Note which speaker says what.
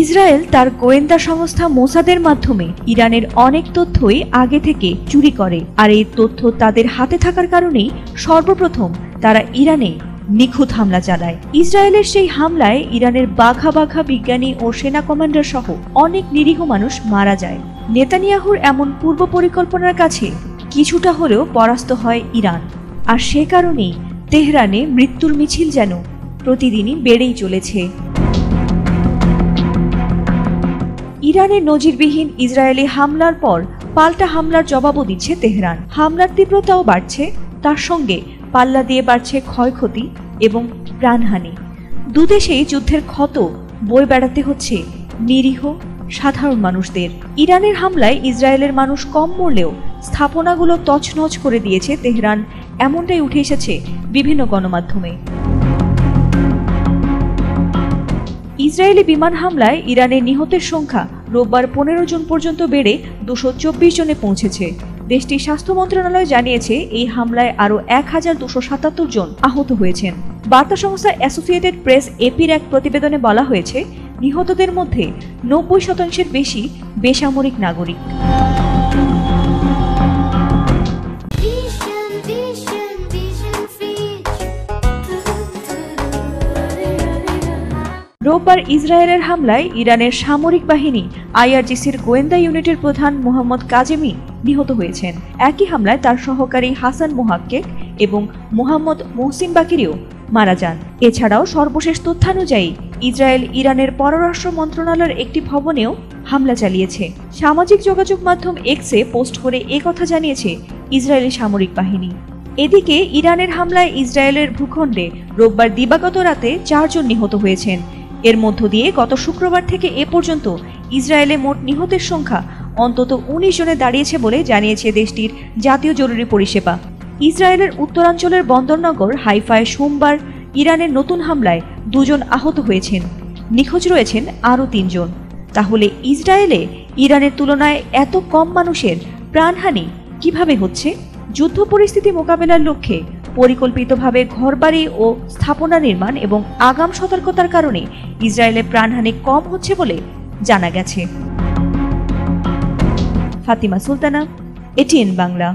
Speaker 1: Israel তার গোয়েন্দা সংস্থা মোসাদের মাধ্যমে ইরানের অনেক তথ্যই আগে থেকে চুরি করে, আর এই তথ্য তাদের হাতে থাকার কারণেই সর্বপ্রথম তারা ইরানে নিখুঁত হামলা চালায়। ইসরায়েলের সেই হামলায় ইরানের বাঘা বাঘা বিজ্ঞানী ও সেনা কমান্ডার সহ অনেক নিরীহ মানুষ মারা যায়। নেতানিয়াহুর এমন পূর্ব পরিকল্পনার কাছে কিছুটা হলেও পরাস্ত হয় ইরান, আর সে কারণেই তেহরানে মৃত্যুর মিছিল যেন প্রতিদিনই বেড়েই চলেছে। ইরানের নজিরবিহীন ইসরায়েলি হামলার পর পাল্টা হামলার জবাবও দিচ্ছে তেহরান। হামলার তীব্রতাও বাড়ছে, তার সঙ্গে পাল্লা দিয়ে বাড়ছে ক্ষয়ক্ষতি এবং প্রাণহানি। দুদেশেই যুদ্ধের ক্ষত বয়ে বেড়াতে হচ্ছে নিরীহ সাধারণ মানুষদের। ইরানের হামলায় ইসরায়েলের মানুষ কম মরলেও স্থাপনাগুলো তছনছ করে দিয়েছে তেহরান, এমনটাই উঠে এসেছে বিভিন্ন গণমাধ্যমে। ইসরায়েলি বিমান হামলায় ইরানের নিহতের সংখ্যা রোববার 15 জন পর্যন্ত বেড়ে 224 জনে পৌঁছেছে। দেশটির স্বাস্থ্য মন্ত্রণালয় জানিয়েছে এই হামলায় আরও 1277 জন আহত হয়েছেন। বার্তা সংস্থা অ্যাসোসিয়েটেড প্রেস এপির এক প্রতিবেদনে বলা হয়েছে, নিহতদের মধ্যে 90% বেশি বেসামরিক নাগরিক। রোববার ইসরায়েলের হামলায় ইরানের সামরিক বাহিনী আইআরজিসির গোয়েন্দা ইউনিটের প্রধান মোহাম্মদ কাজেমি নিহত হয়েছেন। একই হামলায় তার সহকারী হাসান মোহাক্কেক এবং মোহাম্মদ মোহসিন বাকিরিও মারা যান। এছাড়াও সর্বশেষ তথ্যানুযায়ী ইসরায়েল ইরানের পররাষ্ট্র মন্ত্রণালয়ের একটি ভবনেও হামলা চালিয়েছে। সামাজিক যোগাযোগ মাধ্যম এক্সে পোস্ট করে একথা জানিয়েছে ইসরায়েলি সামরিক বাহিনী। এদিকে ইরানের হামলায় ইসরায়েলের ভূখণ্ডে রোববার দিবাগত রাতে 4 জন নিহত হয়েছেন। এর মধ্য দিয়ে গত শুক্রবার থেকে এ পর্যন্ত ইসরায়েলে মোট নিহতের সংখ্যা অন্তত 19 জনে দাঁড়িয়েছে বলে জানিয়েছে দেশটির জাতীয় জরুরি পরিষেবা। ইসরায়েলের উত্তরাঞ্চলের বন্দরনগর হাইফায় সোমবার ইরানের নতুন হামলায় 2 জন আহত হয়েছেন, নিখোঁজ রয়েছেন আরও 3 জন। তাহলে ইসরায়েলে ইরানের তুলনায় এত কম মানুষের প্রাণহানি কিভাবে হচ্ছে? যুদ্ধ পরিস্থিতি মোকাবেলার লক্ষ্যে পরিকল্পিতভাবে ঘরবাড়ি ও স্থাপনা নির্মাণ এবং আগাম সতর্কতার কারণে ইসরায়েলের প্রাণহানি কম হচ্ছে বলে জানা গেছে। ফাতিমা সুলতানা, এটিএন বাংলা।